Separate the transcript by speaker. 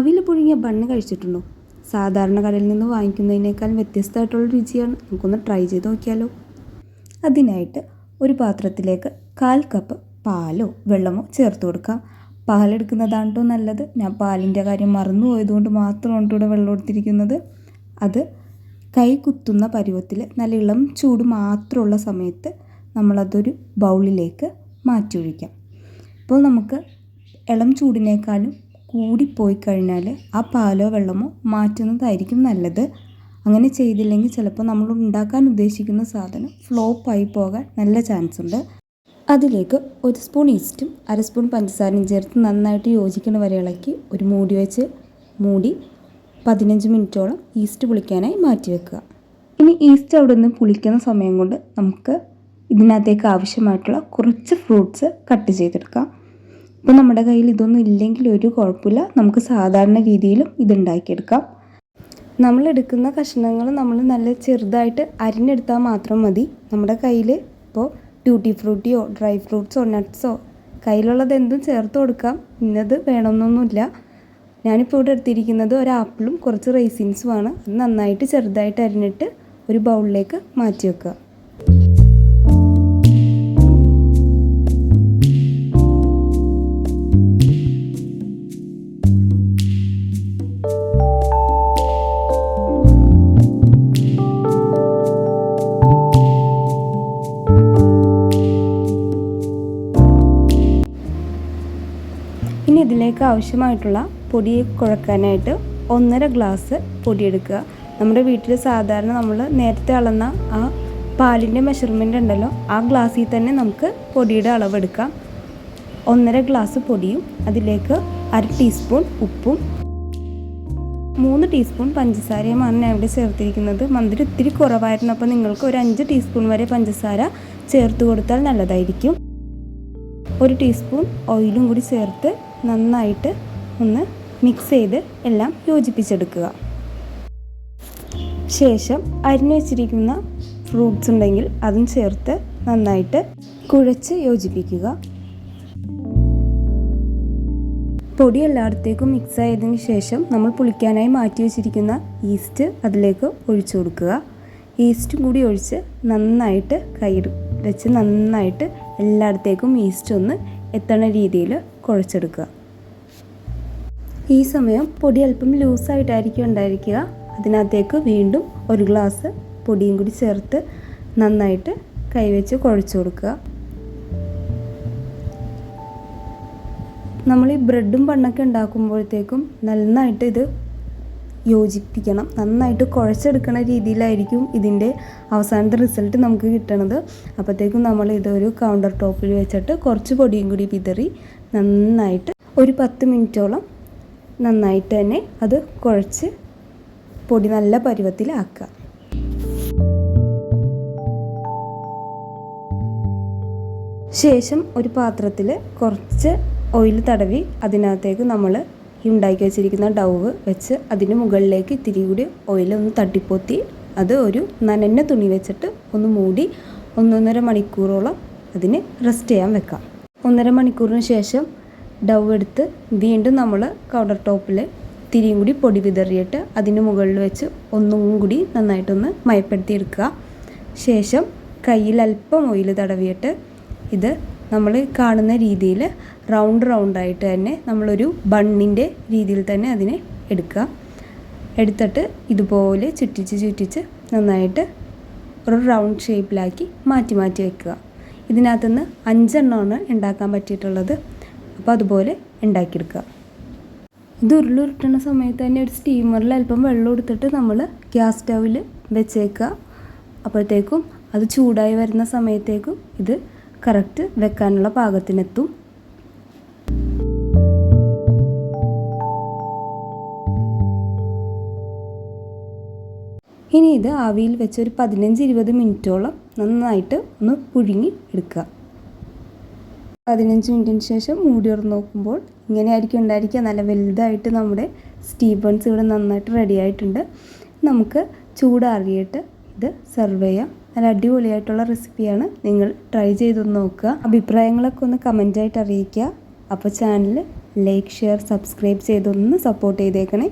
Speaker 1: ആവിയിൽ പുഴുങ്ങിയ ബണ്ണ് കഴിച്ചിട്ടുണ്ടോ? സാധാരണ കടയിൽ നിന്ന് വാങ്ങിക്കുന്നതിനേക്കാൾ വ്യത്യസ്തമായിട്ടുള്ള രുചിയാണ്. നമുക്കൊന്ന് ട്രൈ ചെയ്ത് നോക്കിയാലോ? അതിനായിട്ട് ഒരു പാത്രത്തിലേക്ക് 1/4 കപ്പ് പാലോ വെള്ളമോ ചേർത്ത് കൊടുക്കാം. പാലെടുക്കുന്നതാണ് കേട്ടോ നല്ലത്. ഞാൻ പാലിൻ്റെ കാര്യം മറന്നു പോയതുകൊണ്ട് മാത്രമാണ് ഇവിടെ വെള്ളം എടുത്തിരിക്കുന്നത്. അത് കൈ കുത്തുന്ന പരുവത്തിൽ നല്ല ഇളം ചൂട് മാത്രമുള്ള സമയത്ത് നമ്മളതൊരു ബൗളിലേക്ക് മാറ്റി ഒഴിക്കാം. അപ്പോൾ നമുക്ക് ഇളം ചൂടിനേക്കാളും കൂടിപ്പോയി കഴിഞ്ഞാൽ ആ പാലോ വെള്ളമോ മാറ്റുന്നതായിരിക്കും നല്ലത്. അങ്ങനെ ചെയ്തില്ലെങ്കിൽ ചിലപ്പോൾ നമ്മൾ ഉണ്ടാക്കാൻ ഉദ്ദേശിക്കുന്ന സാധനം ഫ്ലോപ്പായി പോകാൻ നല്ല ചാൻസ് ഉണ്ട്. അതിലേക്ക് 1 സ്പൂൺ ഈസ്റ്റും 1/2 സ്പൂൺ പഞ്ചസാരയും ചേർത്ത് നന്നായിട്ട് യോജിക്കുന്ന വരെ ഇളക്കി ഒരു മൂടി വെച്ച് മൂടി 15 മിനിറ്റോളം ഈസ്റ്റ് പുളിക്കാനായി മാറ്റി വെക്കുക. ഇനി ഈസ്റ്റ് അവിടെ നിന്ന് പുളിക്കുന്ന സമയം കൊണ്ട് നമുക്ക് ഇതിനകത്തേക്ക് ആവശ്യമായിട്ടുള്ള കുറച്ച് ഫ്രൂട്ട്സ് കട്ട് ചെയ്തെടുക്കാം. ഇപ്പോൾ നമ്മുടെ കയ്യിൽ ഇതൊന്നും ഇല്ലെങ്കിൽ ഒരു കുഴപ്പമില്ല, നമുക്ക് സാധാരണ രീതിയിലും ഇതുണ്ടാക്കിയെടുക്കാം. നമ്മളെടുക്കുന്ന കഷ്ണങ്ങൾ നമ്മൾ നല്ല ചെറുതായിട്ട് അരിഞ്ഞെടുത്താൽ മാത്രം മതി. നമ്മുടെ കയ്യിൽ ഇപ്പോൾ ട്യൂട്ടി ഫ്രൂട്ടിയോ ഡ്രൈ ഫ്രൂട്ട്സോ നട്ട്സോ കയ്യിലുള്ളത് എന്തും ചേർത്ത് കൊടുക്കാം. ഇന്നത് വേണമെന്നൊന്നുമില്ല. ഞാനിപ്പോൾ ഇവിടെ എടുത്തിരിക്കുന്നത് ഒരു ആപ്പിളും കുറച്ച് റൈസിൻസുമാണ്. അത് നന്നായിട്ട് ചെറുതായിട്ട് അരിഞ്ഞിട്ട് ഒരു ബൗളിലേക്ക് മാറ്റി വെക്കുക. ഇനി ഇതിലേക്ക് ആവശ്യമായിട്ടുള്ള പൊടി കുഴക്കാനായിട്ട് 1.5 ഗ്ലാസ് പൊടിയെടുക്കുക. നമ്മുടെ വീട്ടിൽ സാധാരണ നമ്മൾ നേരത്തെ അളന്ന ആ പാലിൻ്റെ മെഷർമെൻ്റ് ഉണ്ടല്ലോ, ആ ഗ്ലാസ്സിൽ തന്നെ നമുക്ക് പൊടിയുടെ അളവെടുക്കാം. 1.5 ഗ്ലാസ് പൊടിയും അതിലേക്ക് 1/2 ടീസ്പൂൺ ഉപ്പും 3 ടീസ്പൂൺ പഞ്ചസാരയുമാണ് ഞാൻ ഇവിടെ ചേർത്തിരിക്കുന്നത്. മധുരം ഇത്തിരി കുറവായിരുന്നു, അപ്പോൾ നിങ്ങൾക്ക് ഒരു 5 ടീസ്പൂൺ വരെ പഞ്ചസാര ചേർത്ത് കൊടുത്താൽ നല്ലതായിരിക്കും. 1 ടീസ്പൂൺ ഓയിലും കൂടി ചേർത്ത് നന്നായിട്ട് ഒന്ന് മിക്സ് ചെയ്ത് എല്ലാം യോജിപ്പിച്ചെടുക്കുക. ശേഷം അരിഞ്ഞു വെച്ചിരിക്കുന്ന ഫ്രൂട്ട്സ് ഉണ്ടെങ്കിൽ അതും ചേർത്ത് നന്നായിട്ട് കുഴച്ച് യോജിപ്പിക്കുക. പൊടി എല്ലായിടത്തേക്കും മിക്സ് ആയതിനു ശേഷം നമ്മൾ പുളിക്കാനായി മാറ്റി വെച്ചിരിക്കുന്ന ഈസ്റ്റ് അതിലേക്ക് ഒഴിച്ചു കൊടുക്കുക. ഈസ്റ്റും കൂടി ഒഴിച്ച് നന്നായിട്ട് കൈ വെച്ച് നന്നായിട്ട് എല്ലായിടത്തേക്കും ഈസ്റ്റ് ഒന്ന് എത്തണ രീതിയിൽ കുഴച്ചെടുക്കുക. ഈ സമയം പൊടി അല്പം ലൂസായിട്ടായിരിക്കും ഉണ്ടായിരിക്കുക. അതിനകത്തേക്ക് വീണ്ടും 1 ഗ്ലാസ് പൊടിയും കൂടി ചേർത്ത് നന്നായിട്ട് കൈവച്ച് കുഴച്ച് കൊടുക്കുക. നമ്മൾ ഈ ബ്രെഡും ബണ്ണൊക്കെ ഉണ്ടാക്കുമ്പോഴത്തേക്കും നന്നായിട്ട് ഇത് യോജിപ്പിക്കണം. നന്നായിട്ട് കുഴച്ചെടുക്കുന്ന രീതിയിലായിരിക്കും ഇതിൻ്റെ അവസാനത്തെ റിസൾട്ട് നമുക്ക് കിട്ടണത്. അപ്പോഴത്തേക്കും നമ്മൾ ഇതൊരു കൗണ്ടർ ടോപ്പിൽ വെച്ചിട്ട് കുറച്ച് പൊടിയും കൂടി വിതറി നന്നായിട്ട് ഒരു 10 മിനിറ്റോളം നന്നായിട്ട് തന്നെ അത് കുഴച്ച് പൊടി നല്ല പരുവത്തിലാക്കുക. ശേഷം ഒരു പാത്രത്തിൽ കുറച്ച് ഓയിൽ തടവി അതിനകത്തേക്ക് നമ്മൾ ഈ ഉണ്ടാക്കി വെച്ചിരിക്കുന്ന ഡൗവ് വെച്ച് അതിന് മുകളിലേക്ക് ഇത്തിരി കൂടി ഓയിലൊന്ന് തട്ടിപ്പൊത്തി അത് ഒരു നനഞ്ഞ തുണി വെച്ചിട്ട് ഒന്ന് മൂടി 1.5 മണിക്കൂറോളം അതിന് റെസ്റ്റ് ചെയ്യാൻ വെക്കാം. 1.5 മണിക്കൂറിന് ശേഷം ഡൗ എടുത്ത് വീണ്ടും നമ്മൾ കൗണ്ടർ ടോപ്പിൽ ഇത്തിരിയും കൂടി പൊടി വിതറിയിട്ട് അതിന് മുകളിൽ വെച്ച് ഒന്നും കൂടി നന്നായിട്ടൊന്ന് മയപ്പെടുത്തിയെടുക്കുക. ശേഷം കയ്യിൽ അല്പം ഓയിൽ തടവിയിട്ട് ഇത് നമ്മൾ കാണുന്ന രീതിയിൽ റൗണ്ടായിട്ട് തന്നെ നമ്മളൊരു ബണ്ണിൻ്റെ രീതിയിൽ തന്നെ അതിനെ എടുക്കുക. എടുത്തിട്ട് ഇതുപോലെ ചുറ്റിച്ച് നന്നായിട്ട് ഒരു റൗണ്ട് ഷേപ്പിലാക്കി മാറ്റി വയ്ക്കുക. ഇതിനകത്തുനിന്ന് 5 എണ്ണമാണ് ഉണ്ടാക്കാൻ പറ്റിയിട്ടുള്ളത്. അപ്പോൾ അതുപോലെ ഉണ്ടാക്കിയെടുക്കുക. ഇത് ഉരുട്ടുന്ന സമയത്ത് തന്നെ ഒരു സ്റ്റീമറിൽ അല്പം വെള്ളം എടുത്തിട്ട് നമ്മൾ ഗ്യാസ് സ്റ്റൗവിൽ വെച്ചേക്കുക. അപ്പോഴത്തേക്കും അത് ചൂടായി വരുന്ന സമയത്തേക്കും ഇത് കറക്റ്റ് വെക്കാനുള്ള പാകത്തിനെത്തും. ഇനി ഇത് ആവിയിൽ വെച്ച് ഒരു 15-20 മിനിറ്റോളം നന്നായിട്ട് ഒന്ന് പുഴുങ്ങി എടുക്കുക. 15 മിനിറ്റിന് ശേഷം മൂടി തുറന്ന് നോക്കുമ്പോൾ ഇങ്ങനെയായിരിക്കും ഉണ്ടായിരിക്കുക. നല്ല വലുതായിട്ട് നമ്മുടെ സ്റ്റീബൺസ് ഇവിടെ നന്നായിട്ട് റെഡി ആയിട്ടുണ്ട്. നമുക്ക് ചൂടാറിയിട്ട് ഇത് സെർവ് ചെയ്യാം. നല്ല അടിപൊളിയായിട്ടുള്ള റെസിപ്പിയാണ്. നിങ്ങൾ ട്രൈ ചെയ്തൊന്ന് നോക്കുക. അഭിപ്രായങ്ങളൊക്കെ ഒന്ന് കമൻറ്റായിട്ട് അറിയിക്കുക. അപ്പോൾ ചാനൽ ലൈക്ക് ഷെയർ സബ്സ്ക്രൈബ് ചെയ്തൊന്ന് സപ്പോർട്ട് ചെയ്തേക്കണേ.